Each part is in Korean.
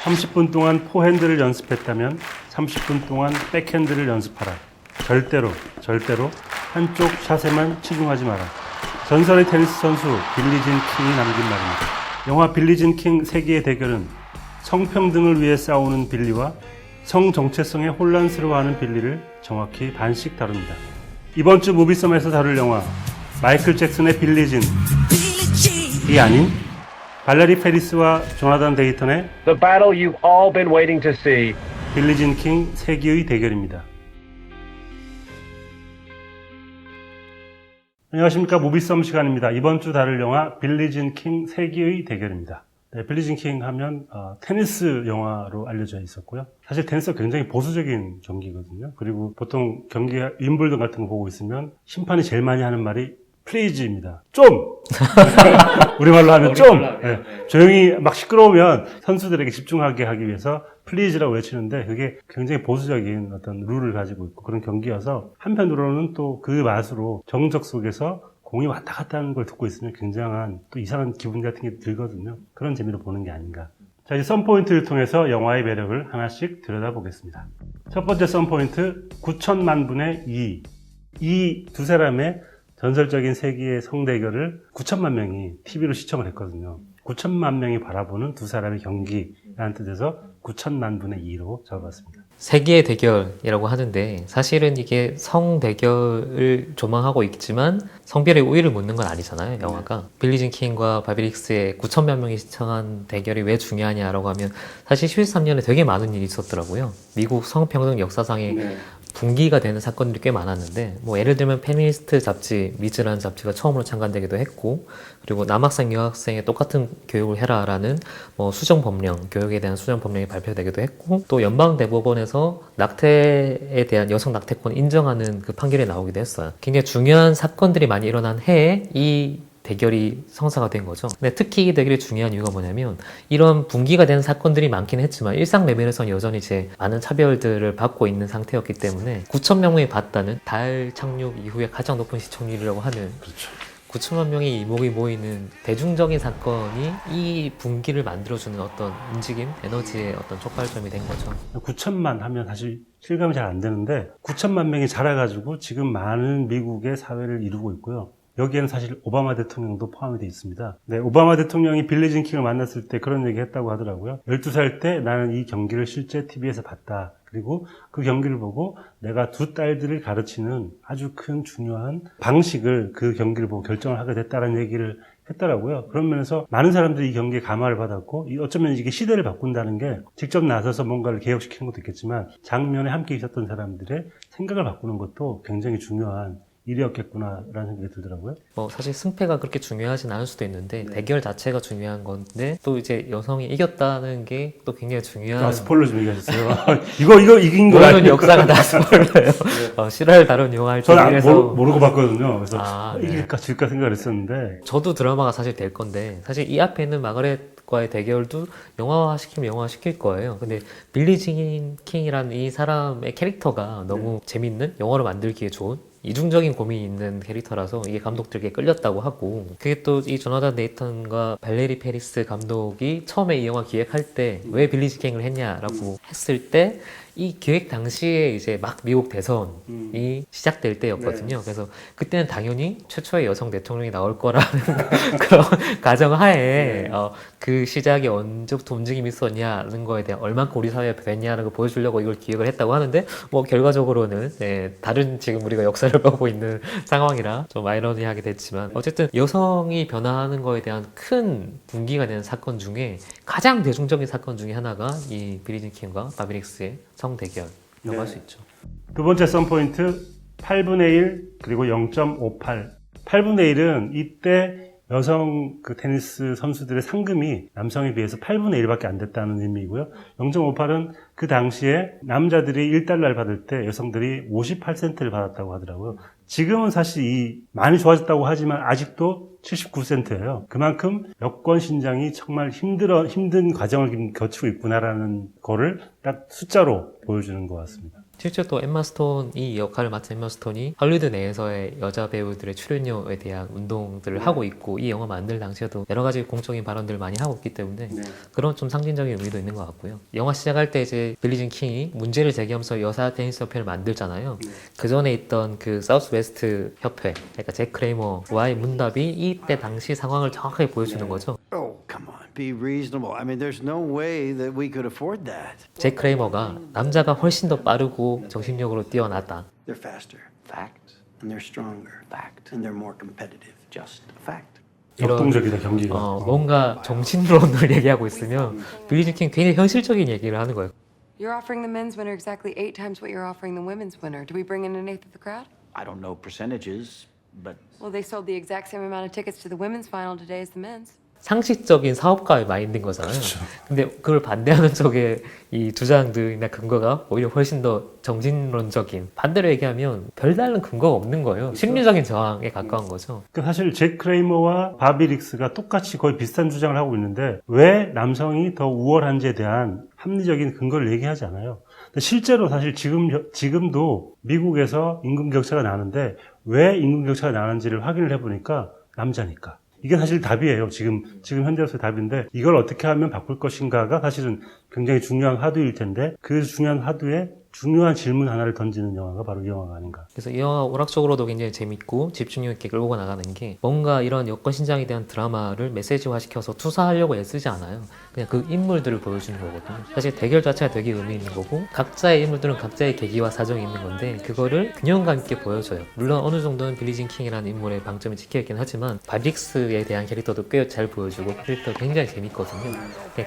30분 동안 포핸드를 연습했다면 30분 동안 백핸드를 연습하라. 절대로 한쪽 샷에만 치중하지 마라. 전설의 테니스 선수 빌리진 킹이 남긴 말입니다. 영화 빌리진 킹 세기의 대결은 성평등을 위해 싸우는 빌리와 성 정체성에 혼란스러워하는 빌리를 정확히 반씩 다룹니다. 이번 주 무비썸에서 다룰 영화 마이클 잭슨의 빌리진이 아닌 발레리 페리스와 조나단 데이턴의 The battle you've all been waiting to see. 빌리진 킹 세기의 대결입니다. 안녕하십니까. 무비썸 시간입니다. 이번 주 다룰 영화 빌리진 킹 세기의 대결입니다. 네, 빌리진 킹 하면 테니스 영화로 알려져 있었고요. 사실 테니스가 굉장히 보수적인 경기거든요. 그리고 보통 경기 윈블던 같은 거 보고 있으면 심판이 제일 많이 하는 말이 플리즈입니다. 좀! 우리말로 하면 좀! 네. 조용히 막 시끄러우면 선수들에게 집중하게 하기 위해서 플리즈라고 외치는데 그게 굉장히 보수적인 어떤 룰을 가지고 있고 그런 경기여서 한편으로는 또 그 맛으로 정적 속에서 공이 왔다 갔다 하는 걸 듣고 있으면 굉장한 또 이상한 기분 같은 게 들거든요. 그런 재미로 보는 게 아닌가. 자, 이제 썬포인트를 통해서 영화의 매력을 하나씩 들여다보겠습니다. 첫 번째 썬포인트, 9천만 분의 2. 이 두 사람의 전설적인 세기의 성대결을 9천만 명이 TV로 시청을 했거든요. 9천만 명이 바라보는 두 사람의 경기라는 뜻에서 9천만 분의 2로 잡았습니다. 세기의 대결이라고 하는데 사실은 이게 성대결을 조망하고 있지만 성별의 우위를 묻는 건 아니잖아요, 영화가. 빌리진 킹과 바비릭스의 9천만 명이 시청한 대결이 왜 중요하냐라고 하면 사실 13년에 되게 많은 일이 있었더라고요. 미국 성평등 역사상에 분기가 되는 사건들이 꽤 많았는데 뭐 예를 들면 페미니스트 잡지 미즈라는 잡지가 처음으로 창간되기도 했고, 그리고 남학생 여학생의 똑같은 교육을 해라라는 뭐 수정 법령, 교육에 대한 수정 법령이 발표되기도 했고, 또 연방 대법원에서 낙태에 대한 여성 낙태권 인정하는 그 판결이 나오기도 했어요. 굉장히 중요한 사건들이 많이 일어난 해에 이 대결이 성사가 된 거죠. 근데 특히 이 대결이 중요한 이유가 뭐냐면 이런 분기가 된 사건들이 많긴 했지만 일상 레벨에서는 여전히 제 많은 차별들을 받고 있는 상태였기 때문에 9천만 명이 봤다는 달 착륙 이후에 가장 높은 시청률이라고 하는, 그렇죠. 9천만 명의 이목이 모이는 대중적인 사건이 이 분기를 만들어주는 어떤 움직임, 에너지의 어떤 촉발점이 된 거죠. 9천만 하면 사실 실감이 잘 안 되는데 9천만 명이 자라가지고 지금 많은 미국의 사회를 이루고 있고요. 여기에는 사실 오바마 대통령도 포함이 되어 있습니다. 네, 오바마 대통령이 빌리진 킹을 만났을 때 그런 얘기 했다고 하더라고요. 12살 때 나는 이 경기를 실제 TV에서 봤다. 그리고 그 경기를 보고 내가 두 딸들을 가르치는 아주 큰 중요한 방식을 그 경기를 보고 결정을 하게 됐다는 얘기를 했더라고요. 그런 면에서 많은 사람들이 이 경기에 감화를 받았고 어쩌면 이게 시대를 바꾼다는 게 직접 나서서 뭔가를 개혁시키는 것도 있겠지만 장면에 함께 있었던 사람들의 생각을 바꾸는 것도 굉장히 중요한 일이었겠구나라는 생각이 들더라고요. 뭐 사실 승패가 그렇게 중요하진 않을 수도 있는데 대결 자체가 중요한 건데 또 이제 여성이 이겼다는 게 또 굉장히 중요한. 스포일러 좀 얘기하셨어요. 이거 이긴 거 모르는 역사가 다 스포일러예요. 실화를 다룬 영화일 때 저는 이래서 모르고 봤거든요. 그래서 네. 이길까 질까 생각을 했었는데 저도 드라마가 사실 될 건데 사실 이 앞에 있는 마가렛과의 대결도 영화화 시키면 영화화 시킬 거예요. 근데 빌리진 킹이라는 이 사람의 캐릭터가 너무 재밌는, 영화로 만들기에 좋은 이중적인 고민이 있는 캐릭터라서 이게 감독들에게 끌렸다고 하고, 그게 또 이 조나단 데이턴과 발레리 페리스 감독이 처음에 이 영화 기획할 때 왜 빌리진 킹을 했냐라고 했을 때 이 기획 당시에 이제 막 미국 대선이 시작될 때였거든요. 그래서 그때는 당연히 최초의 여성 대통령이 나올 거라는 그런 가정하에 그 시작이 언제부터 움직임이 있었냐는 거에 대한 얼만큼 우리 사회에 됐냐는 걸 보여주려고 이걸 기획을 했다고 하는데 뭐 결과적으로는 다른 지금 우리가 역사를 보고 있는 상황이라 좀 아이러니하게 됐지만 어쨌든 여성이 변화하는 거에 대한 큰 분기가 되는 사건 중에 가장 대중적인 사건 중에 하나가 이 빌리진 킹과 바비릭스의 성대결이라고 할 수 있죠. 두 번째 썬포인트 8분의 1 그리고 0.58. 8분의 1은 이때 여성 그 테니스 선수들의 상금이 남성에 비해서 8분의 1밖에 안 됐다는 의미이고요. 0.58은 그 당시에 남자들이 1달러를 받을 때 여성들이 58센트를 받았다고 하더라고요. 지금은 사실 많이 좋아졌다고 하지만 아직도 79센트예요. 그만큼 여권 신장이 정말 힘든 과정을 거치고 있구나라는 거를 딱 숫자로 보여주는 것 같습니다. 실제 또 엠마 스톤 이 역할을 맡은 엠마 스톤이 할리우드 내에서의 여자 배우들의 출연료에 대한 운동들을 하고 있고 이 영화 만들 당시에도 여러 가지 공적인 발언들을 많이 하고 있기 때문에 그런 좀 상징적인 의미도 있는 것 같고요. 영화 시작할 때 이제 빌리진 킹이 문제를 제기하면서 여사 테니스 협회를 만들잖아요. 그 전에 있던 그 사우스 웨스트 협회, 그러니까 잭 크레이머와의 문답이 이때 당시 상황을 정확하게 보여주는 거죠. Oh, come on, be reasonable. I mean, there's no way that we could afford that. 잭 크레이머가 남자가 훨씬 더 빠르고 정신력으로 뛰어나다. They're faster. Fact. And they're stronger. Fact. And they're more competitive. Just a fact. 역동적이다 경기가. 뭔가 정신론을 얘기하고 있으면 빌리진 킹 굉장히 현실적인 얘기를 하는 거예요. You're offering the men's winner exactly 8 times what you're offering the women's winner. Do we bring in an eighth of the crowd? I don't know percentages, but Well, they sold the exact same amount of tickets to the women's final today as the men's. 상식적인 사업가의 마인드인 거잖아요. 근데 그걸 반대하는 쪽의 이 주장들이나 근거가 오히려 훨씬 더 정신론적인, 반대로 얘기하면 별다른 근거가 없는 거예요. 심리적인 저항에 가까운 거죠. 그러니까 사실 잭 크레이머와 바비 릭스가 똑같이 거의 비슷한 주장을 하고 있는데 왜 남성이 더 우월한지에 대한 합리적인 근거를 얘기하지 않아요. 근데 실제로 사실 지금도 미국에서 임금 격차가 나는데 왜 임금 격차가 나는지를 확인을 해보니까 남자니까. 이게 사실 답이에요. 지금 현재로서의 답인데 이걸 어떻게 하면 바꿀 것인가가 사실은 굉장히 중요한 화두일 텐데 그 중요한 화두에 중요한 질문 하나를 던지는 영화가 바로 이 영화가 아닌가. 그래서 이 영화 오락적으로도 굉장히 재밌고 집중력 있게 끌고 나가는 게 뭔가 이런 여권 신장에 대한 드라마를 메시지화시켜서 투사하려고 애쓰지 않아요. 그냥 그 인물들을 보여주는 거거든요. 사실 대결 자체가 되게 의미 있는 거고 각자의 인물들은 각자의 계기와 사정이 있는 건데 그거를 균형감 있게 보여줘요. 물론 어느 정도는 빌리진 킹이라는 인물의 방점이 찍혀있긴 하지만 바릭스에 대한 캐릭터도 꽤 잘 보여주고 캐릭터 굉장히 재밌거든요.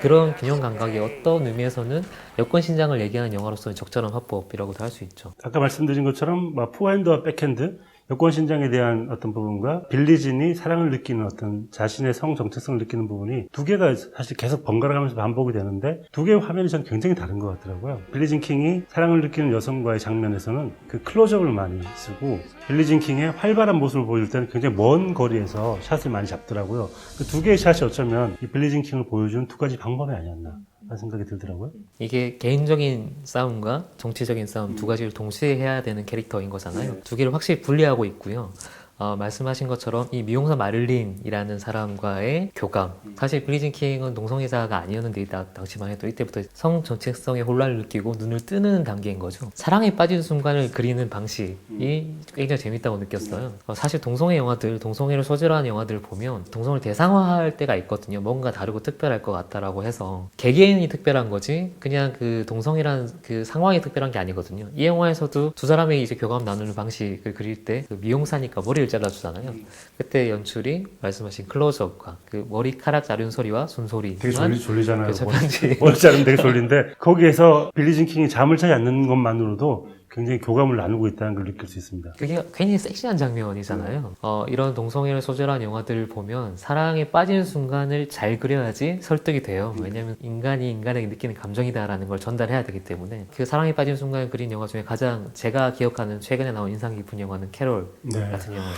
그런 균형 감각이 어떤 의미에서는 여권 신장을 얘기하는 영화로서는 적절한 화법이라고도 할 수 있죠. 아까 말씀드린 것처럼 포핸드와 백핸드 여권 신장에 대한 어떤 부분과 빌리진이 사랑을 느끼는 어떤 자신의 성 정체성을 느끼는 부분이 두 개가 사실 계속 번갈아가면서 반복이 되는데 두 개의 화면이 전 굉장히 다른 것 같더라고요. 빌리진 킹이 사랑을 느끼는 여성과의 장면에서는 그 클로즈업을 많이 쓰고 빌리진 킹의 활발한 모습을 보여줄 때는 굉장히 먼 거리에서 샷을 많이 잡더라고요. 그 두 개의 샷이 어쩌면 이 빌리진 킹을 보여주는 두 가지 방법이 아니었나 하는 생각이 들더라고요. 이게 개인적인 싸움과 정치적인 싸움 두 가지를 동시에 해야 되는 캐릭터인 거잖아요. 두 개를 확실히 분리하고 있고요. 말씀하신 것처럼 이 미용사 마릴린이라는 사람과의 교감, 사실 빌리진 킹은 동성애자가 아니었는데 당시만 해도 이때부터 성 정체성의 혼란을 느끼고 눈을 뜨는 단계인 거죠. 사랑에 빠진 순간을 그리는 방식이 굉장히 재밌다고 느꼈어요. 사실 동성애 영화들, 동성애를 소재로 하는 영화들을 보면 동성을 대상화할 때가 있거든요. 뭔가 다르고 특별할 것 같다라고 해서 개개인이 특별한 거지 그냥 그 동성애라는 그 상황이 특별한 게 아니거든요. 이 영화에서도 두 사람이 이제 교감 나누는 방식을 그릴 때 그 미용사니까 머리를 잘라주잖아요. 그때 연출이 말씀하신 클로즈업과 그 머리카락 자른 소리와 순소리 되게 졸리잖아요. 그렇죠. 편지. 머리 자르면 되게 졸린데 거기에서 빌리진 킹이 잠을 자지 않는 것만으로도 굉장히 교감을 나누고 있다는 걸 느낄 수 있습니다. 그게 굉장히 섹시한 장면이잖아요. 이런 동성애를 소재로 한 영화들을 보면 사랑에 빠지는 순간을 잘 그려야지 설득이 돼요. 왜냐하면 인간이 인간에게 느끼는 감정이다라는 걸 전달해야 되기 때문에 그 사랑에 빠지는 순간을 그린 영화 중에 가장 제가 기억하는 최근에 나온 인상 깊은 영화는 캐롤 같은 영화인데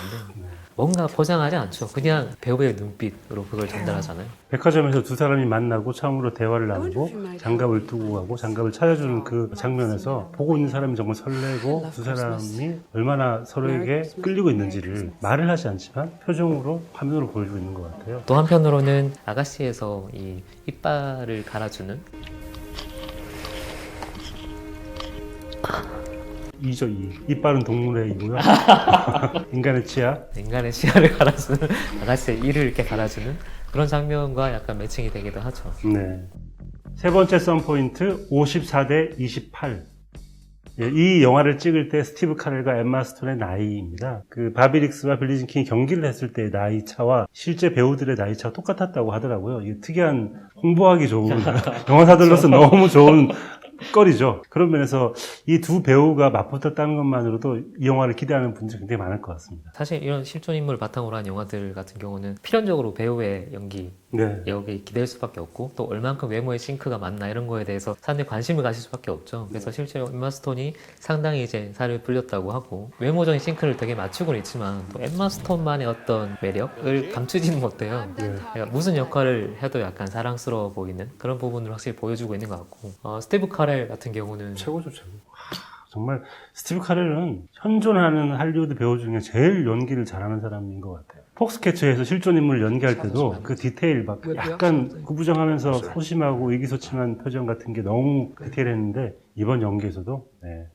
뭔가 포장하지 않죠. 그냥 배우의 눈빛으로 그걸 전달하잖아요. 백화점에서 두 사람이 만나고 처음으로 대화를 나누고 장갑을 두고 가고 장갑을 찾아주는 그 장면에서 보고 있는 사람이 정말 설레고 두 사람이 얼마나 서로에게 끌리고 있는지를 말을 하지 않지만 표정으로 화면으로 보여주고 있는 것 같아요. 또 한편으로는 아가씨에서 이 이빨을 갈아주는 이죠, 이. 이빨은 동물의 이고요. 인간의 치아. 인간의 시야를 갈아주는 아가씨의 이를 이렇게 갈아주는 그런 장면과 약간 매칭이 되기도 하죠. 네. 세 번째 썬포인트 54대 28. 예, 이 영화를 찍을 때 스티브 카렐과 엠마 스톤의 나이입니다. 그 바비 릭스와 빌리진 킹이 경기를 했을 때의 나이 차와 실제 배우들의 나이 차가 똑같았다고 하더라고요. 이게 특이한 홍보하기 좋은 영화사들로서 너무 좋은 거리죠. 그런 면에서 이 두 배우가 맞붙었다는 것만으로도 이 영화를 기대하는 분들이 굉장히 많을 것 같습니다. 사실 이런 실존 인물을 바탕으로 한 영화들 같은 경우는 필연적으로 배우의 연기 네. 여기에 기댈 수밖에 없고 또 얼만큼 외모의 싱크가 맞나 이런 거에 대해서 사람들이 관심을 가질 수밖에 없죠. 그래서 실제로 엠마 스톤이 상당히 이제 살을 불렸다고 하고 외모적인 싱크를 되게 맞추고는 있지만 또 엠마 스톤만의 어떤 매력을 감추지는 못해요. 그러니까 무슨 역할을 해도 약간 사랑스러워 보이는 그런 부분을 확실히 보여주고 있는 것 같고 스티브 카렐 같은 경우는 최고죠, 최고. 정말 스티브 카렐은 현존하는 할리우드 배우 중에 제일 연기를 잘하는 사람인 것 같아요. 폭스캐쳐에서 실존 인물을 연기할 때도 그 디테일 막 약간 구부정하면서 소심하고 의기소침한 표정 같은 게 너무 디테일했는데 이번 연기에서도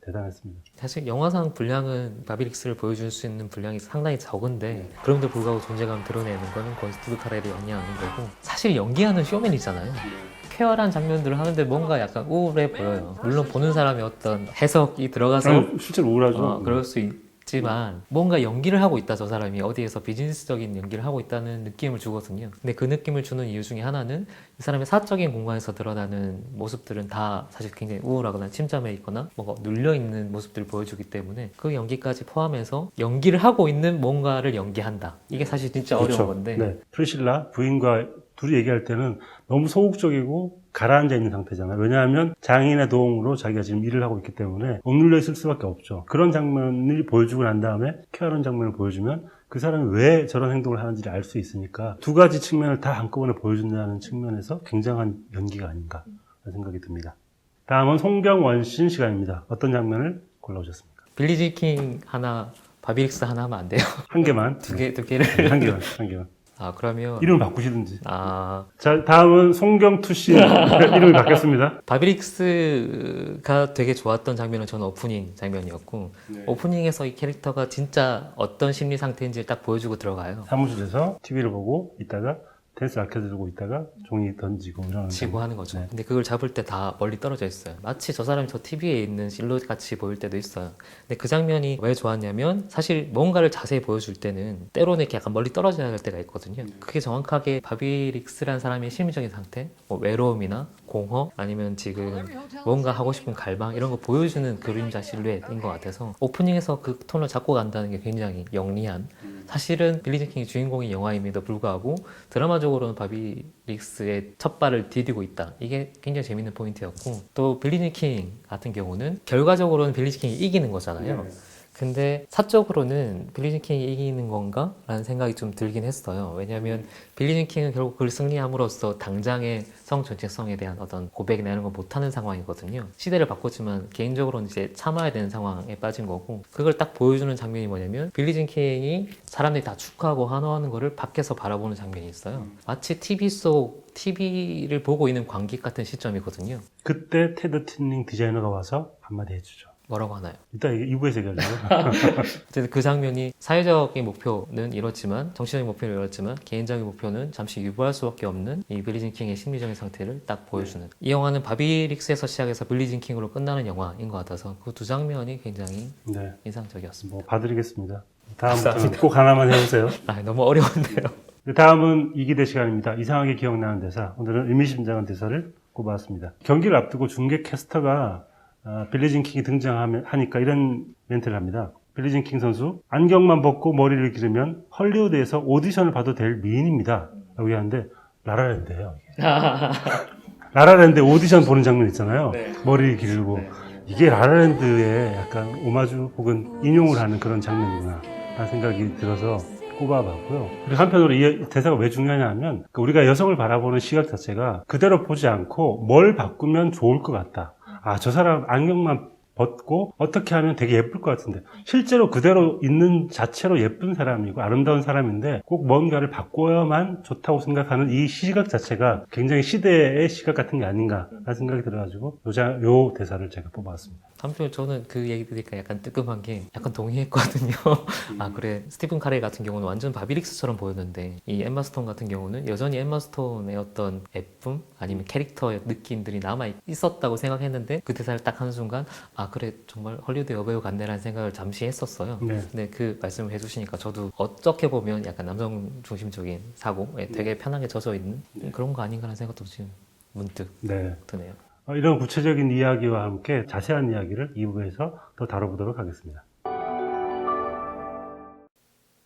대단했습니다. 사실 영화상 분량은 바비릭스를 보여줄 수 있는 분량이 상당히 적은데 그럼에도 불구하고 존재감을 드러내는 거는 거의 스티브 카렐이 영향하는 거고 사실 연기하는 쇼맨이잖아요. 쾌활한 장면들을 하는데 뭔가 약간 우울해 보여요. 물론 보는 사람의 어떤 해석이 들어가서 실제로 우울하죠. 그럴 수 있지만 뭔가 연기를 하고 있다. 저 사람이 어디에서 비즈니스적인 연기를 하고 있다는 느낌을 주거든요. 근데 그 느낌을 주는 이유 중에 하나는 이 사람의 사적인 공간에서 드러나는 모습들은 다 사실 굉장히 우울하거나 침잠해 있거나 뭔가 눌려있는 모습들을 보여주기 때문에 그 연기까지 포함해서 연기를 하고 있는 뭔가를 연기한다. 이게 사실 진짜 어려운 건데 네. 프리실라 부인과 둘이 얘기할 때는 너무 소극적이고 가라앉아 있는 상태잖아요. 왜냐하면 장인의 도움으로 자기가 지금 일을 하고 있기 때문에 억눌려 있을 수밖에 없죠. 그런 장면을 보여주고 난 다음에 쾌활한 장면을 보여주면 그 사람이 왜 저런 행동을 하는지를 알 수 있으니까 두 가지 측면을 다 한꺼번에 보여준다는 측면에서 굉장한 연기가 아닌가 하는 생각이 듭니다. 다음은 송병원신 시간입니다. 어떤 장면을 골라오셨습니까? 빌리지 킹 하나, 바비릭스 하나 하면 안 돼요? 한 개만. 두 개를. 한 개만. 아, 그러면. 이름을 바꾸시든지. 아. 자, 다음은 송경투 씨 이름이 바뀌었습니다. 바비릭스가 되게 좋았던 장면은 저는 오프닝 장면이었고, 오프닝에서 이 캐릭터가 진짜 어떤 심리 상태인지 딱 보여주고 들어가요. 사무실에서 TV를 보고 있다가 댄스 라켓 들고 있다가 종이 던지고 이러는 치고 하는 거죠. 근데 그걸 잡을 때 다 멀리 떨어져 있어요. 마치 저 사람이 저 TV에 있는 실루엣 같이 보일 때도 있어요. 근데 그 장면이 왜 좋았냐면 사실 뭔가를 자세히 보여줄 때는 때로는 이렇게 약간 멀리 떨어져야 할 때가 있거든요. 그게 정확하게 바비릭스라는 사람의 심리적인 상태, 뭐 외로움이나 공허 아니면 지금 뭔가 하고 싶은 갈망 이런 거 보여주는 그림자 실루엣인 것 같아서 오프닝에서 그 톤을 잡고 간다는 게 굉장히 영리한 사실은 빌리지 킹이 주인공인 영화임에도 불구하고 드라마적으로는 바비릭스의 첫 발을 디디고 있다. 이게 굉장히 재밌는 포인트였고 또 빌리지 킹 같은 경우는 결과적으로는 빌리지 킹이 이기는 거잖아요. 근데 사적으로는 빌리지 킹이 이기는 건가? 라는 생각이 좀 들긴 했어요. 왜냐하면 빌리지 킹은 결국 그걸 승리함으로써 당장의 성 정체성에 대한 어떤 고백이나 이런 걸 못하는 상황이거든요. 시대를 바꿨지만 개인적으로는 이제 참아야 되는 상황에 빠진 거고 그걸 딱 보여주는 장면이 뭐냐면 빌리지 킹이 사람들이 다 축하하고 환호하는 거를 밖에서 바라보는 장면이 있어요. 마치 TV를 보고 있는 관객 같은 시점이거든요. 그때 테드 틴닝 디자이너가 와서 한마디 해주죠. 뭐라고 하나요? 이따 이게 2부에서 얘기하려고. 어쨌든 그 장면이 사회적인 목표는 이렇지만 정치적인 목표는 이렇지만 개인적인 목표는 잠시 유보할 수밖에 없는 이 빌리진 킹의 심리적인 상태를 딱 보여주는 이 영화는 바비릭스에서 시작해서 빌리진 킹으로 끝나는 영화인 것 같아서 그 두 장면이 굉장히 인상적이었습니다. 뭐 봐드리겠습니다. 다음부터는 꼭 하나만 해보세요. 아, 너무 어려운데요. 다음은 이기대 시간입니다. 이상하게 기억나는 대사. 오늘은 의미심장한 대사를 꼽아왔습니다. 경기를 앞두고 중계 캐스터가 빌리진 킹이 등장하니까 이런 멘트를 합니다. 빌리진 킹 선수, 안경만 벗고 머리를 기르면 헐리우드에서 오디션을 봐도 될 미인입니다. 라고 하는데 라라랜드예요. 라라랜드 오디션 보는 장면 있잖아요. 머리를 기르고. 이게 라라랜드의 약간 오마주 혹은 인용을 하는 그런 장면이구나 라는 생각이 들어서 꼽아봤고요. 그리고 한편으로 이 대사가 왜 중요하냐 하면 우리가 여성을 바라보는 시각 자체가 그대로 보지 않고 뭘 바꾸면 좋을 것 같다. 아, 저 사람 안경만 벗고 어떻게 하면 되게 예쁠 것 같은데 실제로 그대로 있는 자체로 예쁜 사람이고 아름다운 사람인데 꼭 뭔가를 바꿔야만 좋다고 생각하는 이 시각 자체가 굉장히 시대의 시각 같은 게 아닌가 라는 생각이 들어가지고 요 대사를 제가 뽑아왔습니다. 한편 저는 그 얘기 들으니까 약간 뜨끔한 게 약간 동의했거든요. 아 그래 스티븐 카렐 같은 경우는 완전 바비릭스처럼 보였는데 이 엠마 스톤 같은 경우는 여전히 엠마 스톤의 어떤 예쁨 아니면 캐릭터의 느낌들이 남아 있었다고 생각했는데 그 대사를 딱 하는 순간 아 그래 정말 헐리우드 여배우 같네라는 생각을 잠시 했었어요. 근데 그 말씀을 해주시니까 저도 어떻게 보면 약간 남성 중심적인 사고에 되게 편하게 젖어 있는 그런 거 아닌가라는 생각도 지금 문득 드네요. 이런 구체적인 이야기와 함께 자세한 이야기를 2부에서 더 다뤄보도록 하겠습니다.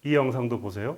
이 영상도 보세요.